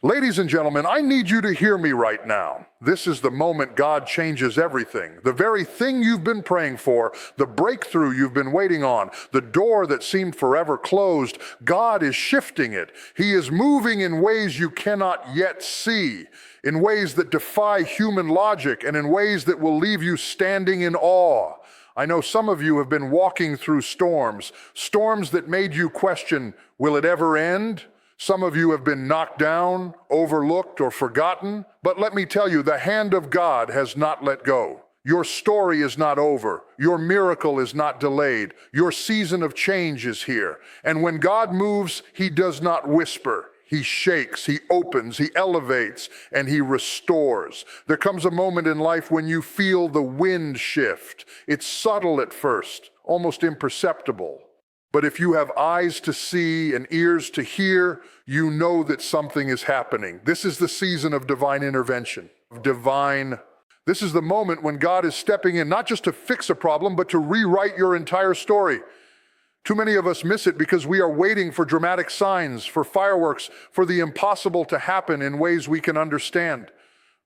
Ladies and gentlemen, I need you to hear me right now. This is the moment God changes everything. The very thing you've been praying for, the breakthrough you've been waiting on, the door that seemed forever closed, God is shifting it. He is moving in ways you cannot yet see, in ways that defy human logic, and in ways that will leave you standing in awe. I know some of you have been walking through storms that made you question, will it ever end? Some of you have been knocked down, overlooked, or forgotten. But let me tell you, the hand of God has not let go. Your story is not over. Your miracle is not delayed. Your season of change is here. And when God moves, He does not whisper. He shakes, He opens, He elevates, and He restores. There comes a moment in life when you feel the wind shift. It's subtle at first, almost imperceptible. But if you have eyes to see and ears to hear, you know that something is happening. This is the season of divine intervention, This is the moment when God is stepping in, not just to fix a problem, but to rewrite your entire story. Too many of us miss it because we are waiting for dramatic signs, for fireworks, for the impossible to happen in ways we can understand.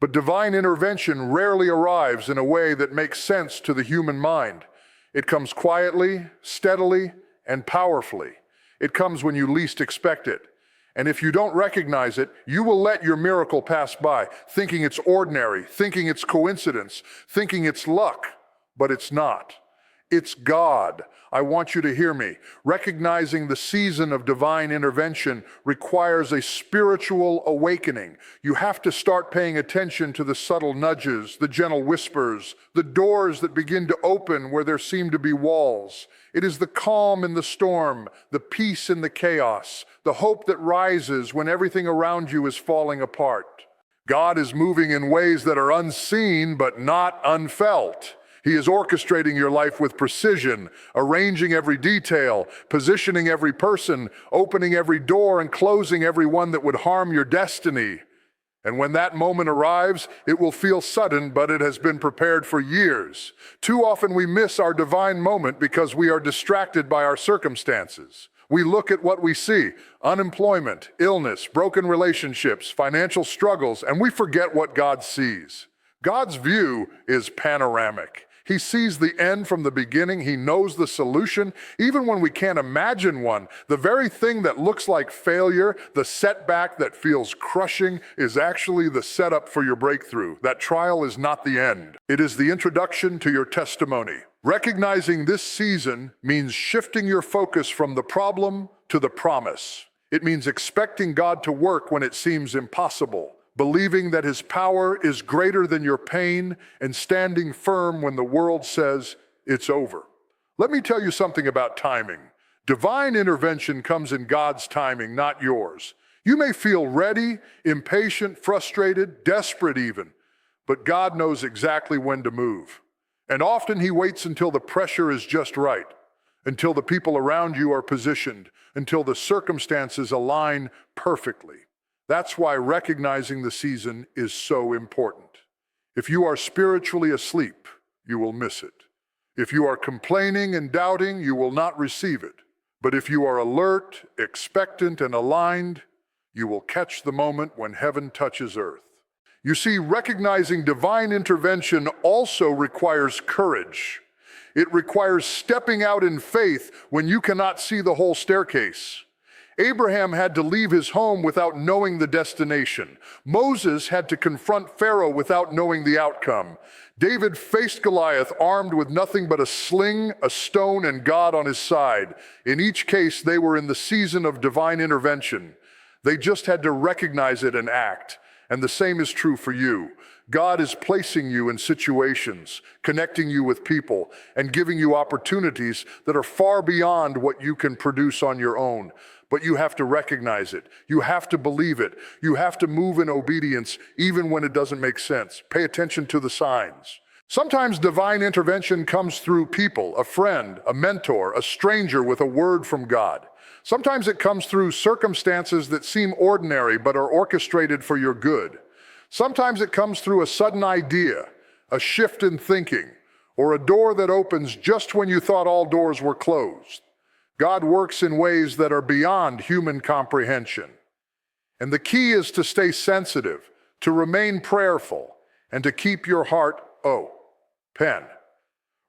But divine intervention rarely arrives in a way that makes sense to the human mind. It comes quietly, steadily, and powerfully. It comes when you least expect it. And if you don't recognize it, you will let your miracle pass by, thinking it's ordinary, thinking it's coincidence, thinking it's luck, but it's not. It's God. I want you to hear me. Recognizing the season of divine intervention requires a spiritual awakening. You have to start paying attention to the subtle nudges, the gentle whispers, the doors that begin to open where there seem to be walls. It is the calm in the storm, the peace in the chaos, the hope that rises when everything around you is falling apart. God is moving in ways that are unseen but not unfelt. He is orchestrating your life with precision, arranging every detail, positioning every person, opening every door and closing every one that would harm your destiny. And when that moment arrives, it will feel sudden, but it has been prepared for years. Too often we miss our divine moment because we are distracted by our circumstances. We look at what we see, unemployment, illness, broken relationships, financial struggles, and we forget what God sees. God's view is panoramic. He sees the end from the beginning. He knows the solution, even when we can't imagine one. The very thing that looks like failure, the setback that feels crushing, is actually the setup for your breakthrough. That trial is not the end. It is the introduction to your testimony. Recognizing this season means shifting your focus from the problem to the promise. It means expecting God to work when it seems impossible, believing that His power is greater than your pain, and standing firm when the world says it's over. Let me tell you something about timing. Divine intervention comes in God's timing, not yours. You may feel ready, impatient, frustrated, desperate even, but God knows exactly when to move. And often He waits until the pressure is just right, until the people around you are positioned, until the circumstances align perfectly. That's why recognizing the season is so important. If you are spiritually asleep, you will miss it. If you are complaining and doubting, you will not receive it. But if you are alert, expectant, and aligned, you will catch the moment when heaven touches earth. You see, recognizing divine intervention also requires courage. It requires stepping out in faith when you cannot see the whole staircase. Abraham had to leave his home without knowing the destination. Moses had to confront Pharaoh without knowing the outcome. David faced Goliath armed with nothing but a sling, a stone, and God on his side. In each case, they were in the season of divine intervention. They just had to recognize it and act. And the same is true for you. God is placing you in situations, connecting you with people, and giving you opportunities that are far beyond what you can produce on your own. But you have to recognize it. You have to believe it. You have to move in obedience even when it doesn't make sense. Pay attention to the signs. Sometimes divine intervention comes through people, a friend, a mentor, a stranger with a word from God. Sometimes it comes through circumstances that seem ordinary but are orchestrated for your good. Sometimes it comes through a sudden idea, a shift in thinking, or a door that opens just when you thought all doors were closed. God works in ways that are beyond human comprehension. And the key is to stay sensitive, to remain prayerful, and to keep your heart open.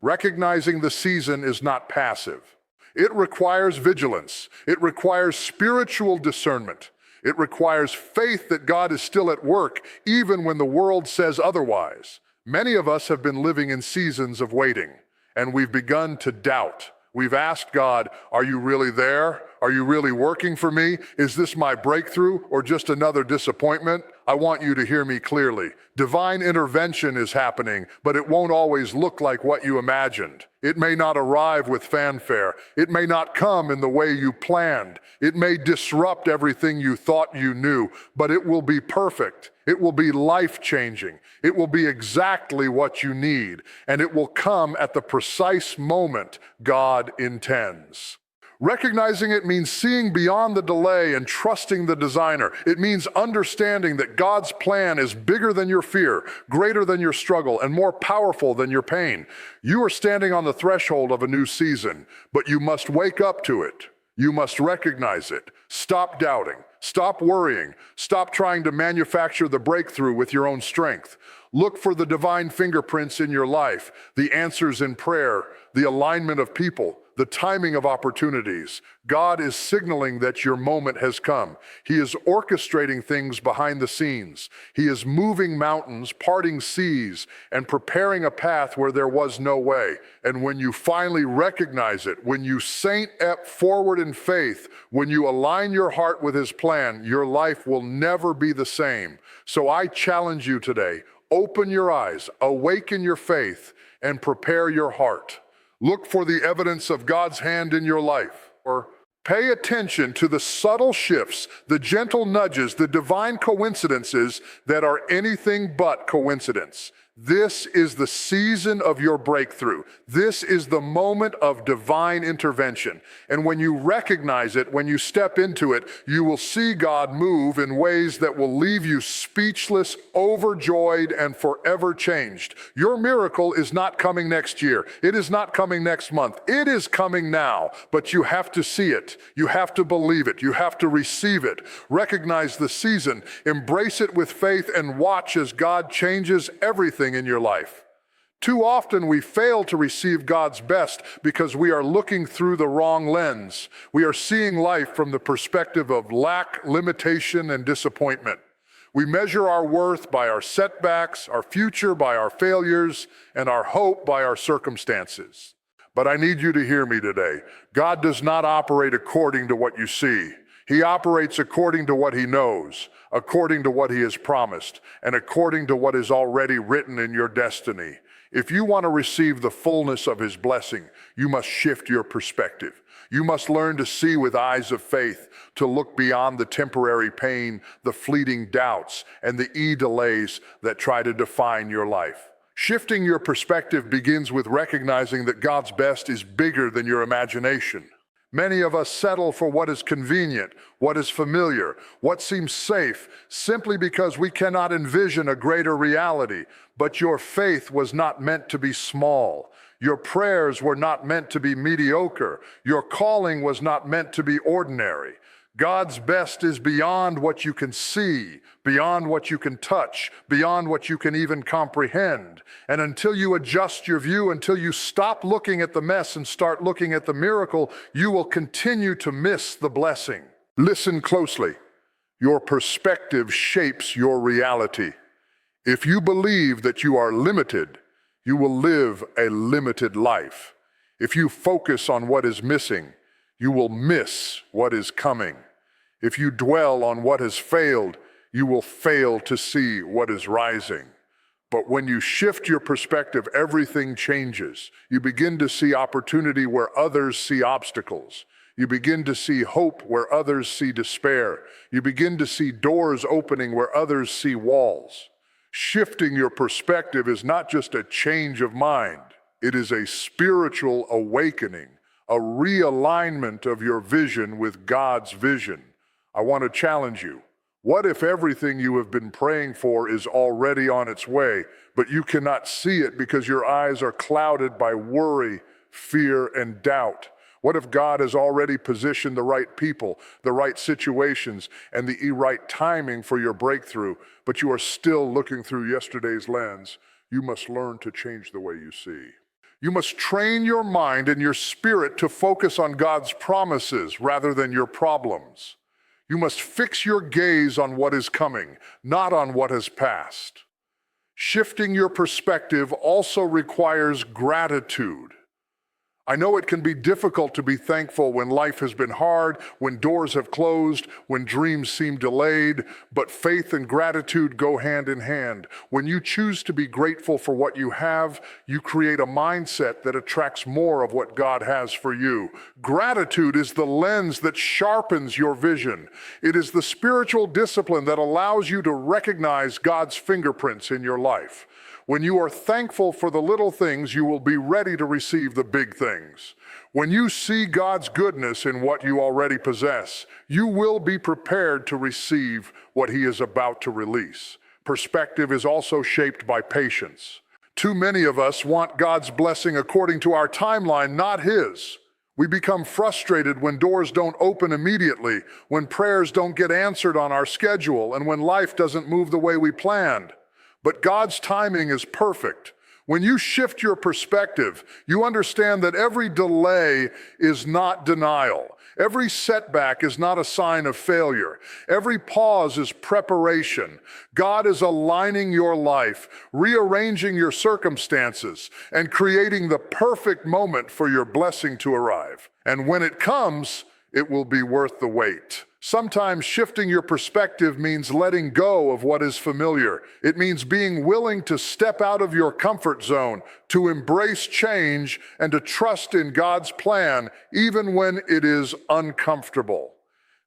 Recognizing the season is not passive. It requires vigilance. It requires spiritual discernment. It requires faith that God is still at work, even when the world says otherwise. Many of us have been living in seasons of waiting, and we've begun to doubt. We've asked God, are you really there? Are you really working for me? Is this my breakthrough or just another disappointment? I want you to hear me clearly. Divine intervention is happening, but it won't always look like what you imagined. It may not arrive with fanfare. It may not come in the way you planned. It may disrupt everything you thought you knew, but it will be perfect. It will be life-changing. It will be exactly what you need, and it will come at the precise moment God intends. Recognizing it means seeing beyond the delay and trusting the designer. It means understanding that God's plan is bigger than your fear, greater than your struggle, and more powerful than your pain. You are standing on the threshold of a new season, but you must wake up to it. You must recognize it. Stop doubting. Stop worrying. Stop trying to manufacture the breakthrough with your own strength. Look for the divine fingerprints in your life, the answers in prayer, the alignment of people, the timing of opportunities. God is signaling that your moment has come. He is orchestrating things behind the scenes. He is moving mountains, parting seas, and preparing a path where there was no way. And when you finally recognize it, when you saint forward in faith, when you align your heart with His plan, your life will never be the same. So I challenge you today, open your eyes, awaken your faith, and prepare your heart. Look for the evidence of God's hand in your life. Or pay attention to the subtle shifts, the gentle nudges, the divine coincidences that are anything but coincidence. This is the season of your breakthrough. This is the moment of divine intervention. And when you recognize it, when you step into it, you will see God move in ways that will leave you speechless, overjoyed, and forever changed. Your miracle is not coming next year. It is not coming next month. It is coming now, but you have to see it. You have to believe it. You have to receive it. Recognize the season, embrace it with faith, and watch as God changes everything in your life. Too often we fail to receive God's best because we are looking through the wrong lens. We are seeing life from the perspective of lack, limitation, and disappointment. We measure our worth by our setbacks, our future by our failures, and our hope by our circumstances. But I need you to hear me today. God does not operate according to what you see. He operates according to what He knows, according to what He has promised, and according to what is already written in your destiny. If you want to receive the fullness of His blessing, you must shift your perspective. You must learn to see with eyes of faith, to look beyond the temporary pain, the fleeting doubts, and the delays that try to define your life. Shifting your perspective begins with recognizing that God's best is bigger than your imagination. Many of us settle for what is convenient, what is familiar, what seems safe, simply because we cannot envision a greater reality. But your faith was not meant to be small. Your prayers were not meant to be mediocre. Your calling was not meant to be ordinary. God's best is beyond what you can see, beyond what you can touch, beyond what you can even comprehend. And until you adjust your view, until you stop looking at the mess and start looking at the miracle, you will continue to miss the blessing. Listen closely. Your perspective shapes your reality. If you believe that you are limited, you will live a limited life. If you focus on what is missing, you will miss what is coming. If you dwell on what has failed, you will fail to see what is rising. But when you shift your perspective, everything changes. You begin to see opportunity where others see obstacles. You begin to see hope where others see despair. You begin to see doors opening where others see walls. Shifting your perspective is not just a change of mind. It is a spiritual awakening, a realignment of your vision with God's vision. I want to challenge you. What if everything you have been praying for is already on its way, but you cannot see it because your eyes are clouded by worry, fear, and doubt? What if God has already positioned the right people, the right situations, and the right timing for your breakthrough, but you are still looking through yesterday's lens? You must learn to change the way you see. You must train your mind and your spirit to focus on God's promises rather than your problems. You must fix your gaze on what is coming, not on what has passed. Shifting your perspective also requires gratitude. I know it can be difficult to be thankful when life has been hard, when doors have closed, when dreams seem delayed, but faith and gratitude go hand in hand. When you choose to be grateful for what you have, you create a mindset that attracts more of what God has for you. Gratitude is the lens that sharpens your vision. It is the spiritual discipline that allows you to recognize God's fingerprints in your life. When you are thankful for the little things, you will be ready to receive the big things. When you see God's goodness in what you already possess, you will be prepared to receive what He is about to release. Perspective is also shaped by patience. Too many of us want God's blessing according to our timeline, not His. We become frustrated when doors don't open immediately, when prayers don't get answered on our schedule, and when life doesn't move the way we planned. But God's timing is perfect. When you shift your perspective, you understand that every delay is not denial. Every setback is not a sign of failure. Every pause is preparation. God is aligning your life, rearranging your circumstances, and creating the perfect moment for your blessing to arrive. And when it comes, it will be worth the wait. Sometimes shifting your perspective means letting go of what is familiar. It means being willing to step out of your comfort zone, to embrace change, and to trust in God's plan, even when it is uncomfortable.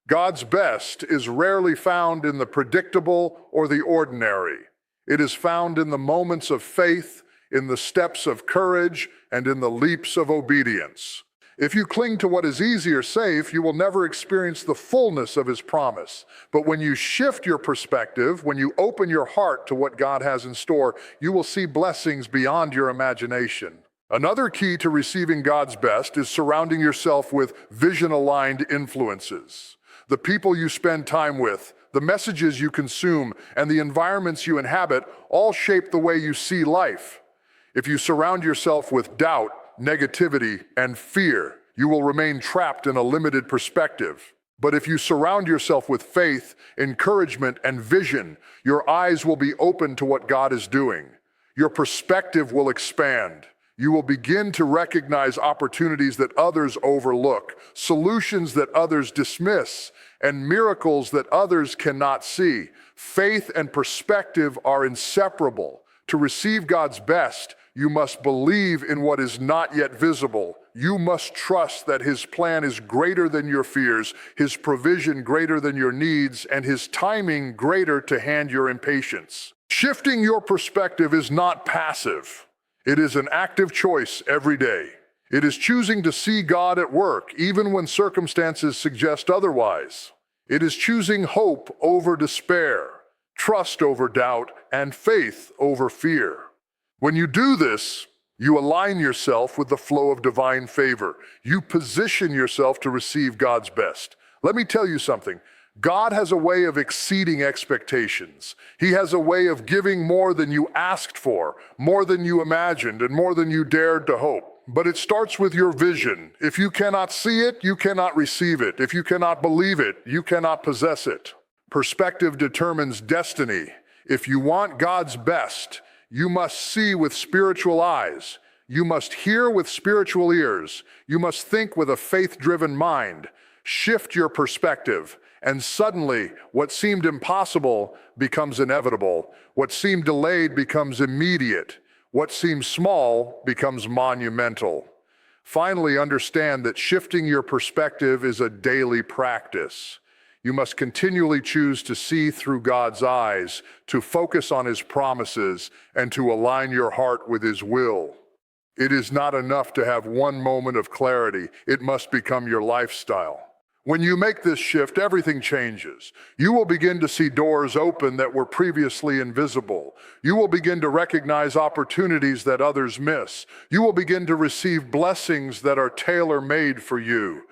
God's best is rarely found in the predictable or the ordinary. It is found in the moments of faith, in the steps of courage, and in the leaps of obedience. If you cling to what is easy or safe, you will never experience the fullness of His promise. But when you shift your perspective, when you open your heart to what God has in store, you will see blessings beyond your imagination. Another key to receiving God's best is surrounding yourself with vision-aligned influences. The people you spend time with, the messages you consume, and the environments you inhabit all shape the way you see life. If you surround yourself with doubt, negativity, and fear, you will remain trapped in a limited perspective. But if you surround yourself with faith, encouragement, and vision, your eyes will be open to what God is doing. Your perspective will expand. You will begin to recognize opportunities that others overlook, solutions that others dismiss, and miracles that others cannot see. Faith and perspective are inseparable. To receive God's best, you must believe in what is not yet visible. You must trust that His plan is greater than your fears, His provision greater than your needs, and His timing greater to hand your impatience. Shifting your perspective is not passive. It is an active choice every day. It is choosing to see God at work, even when circumstances suggest otherwise. It is choosing hope over despair, trust over doubt, and faith over fear. When you do this, you align yourself with the flow of divine favor. You position yourself to receive God's best. Let me tell you something. God has a way of exceeding expectations. He has a way of giving more than you asked for, more than you imagined, and more than you dared to hope. But it starts with your vision. If you cannot see it, you cannot receive it. If you cannot believe it, you cannot possess it. Perspective determines destiny. If you want God's best, you must see with spiritual eyes. You must hear with spiritual ears. You must think with a faith-driven mind. Shift your perspective, and suddenly what seemed impossible becomes inevitable. What seemed delayed becomes immediate. What seems small becomes monumental. Finally, understand that shifting your perspective is a daily practice. You must continually choose to see through God's eyes, to focus on His promises, and to align your heart with His will. It is not enough to have one moment of clarity. It must become your lifestyle. When you make this shift, everything changes. You will begin to see doors open that were previously invisible. You will begin to recognize opportunities that others miss. You will begin to receive blessings that are tailor-made for you.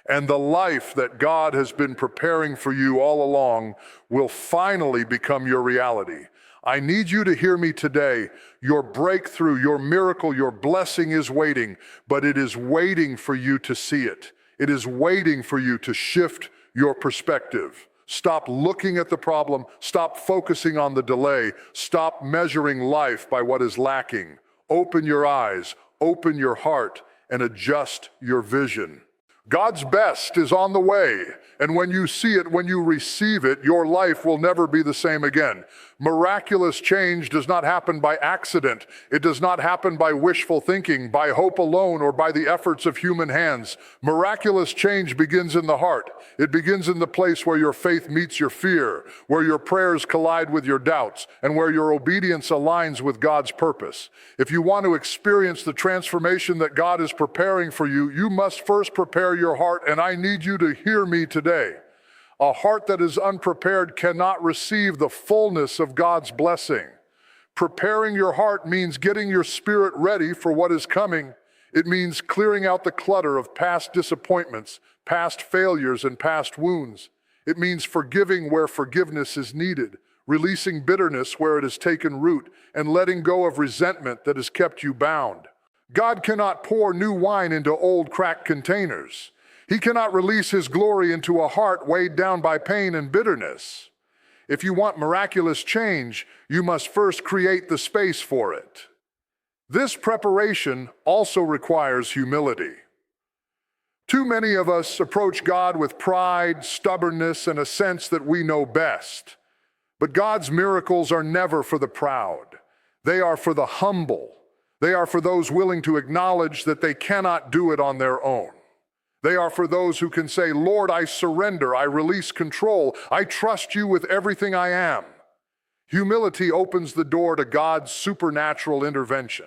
And the life that God has been preparing for you all along will finally become your reality. I need you to hear me today. Your breakthrough, your miracle, your blessing is waiting, but it is waiting for you to see it. It is waiting for you to shift your perspective. Stop looking at the problem. Stop focusing on the delay. Stop measuring life by what is lacking. Open your eyes, open your heart, and adjust your vision. God's best is on the way, and when you see it, when you receive it, your life will never be the same again. Miraculous change does not happen by accident. It does not happen by wishful thinking, by hope alone, or by the efforts of human hands. Miraculous change begins in the heart. It begins in the place where your faith meets your fear, where your prayers collide with your doubts, and where your obedience aligns with God's purpose. If you want to experience the transformation that God is preparing for you, you must first prepare your heart, and I need you to hear me today. A heart that is unprepared cannot receive the fullness of God's blessing. Preparing your heart means getting your spirit ready for what is coming. It means clearing out the clutter of past disappointments, past failures, and past wounds. It means forgiving where forgiveness is needed, releasing bitterness where it has taken root, and letting go of resentment that has kept you bound. God cannot pour new wine into old cracked containers. He cannot release His glory into a heart weighed down by pain and bitterness. If you want miraculous change, you must first create the space for it. This preparation also requires humility. Too many of us approach God with pride, stubbornness, and a sense that we know best. But God's miracles are never for the proud. They are for the humble. They are for those willing to acknowledge that they cannot do it on their own. They are for those who can say, Lord, I surrender, I release control, I trust you with everything I am. Humility opens the door to God's supernatural intervention.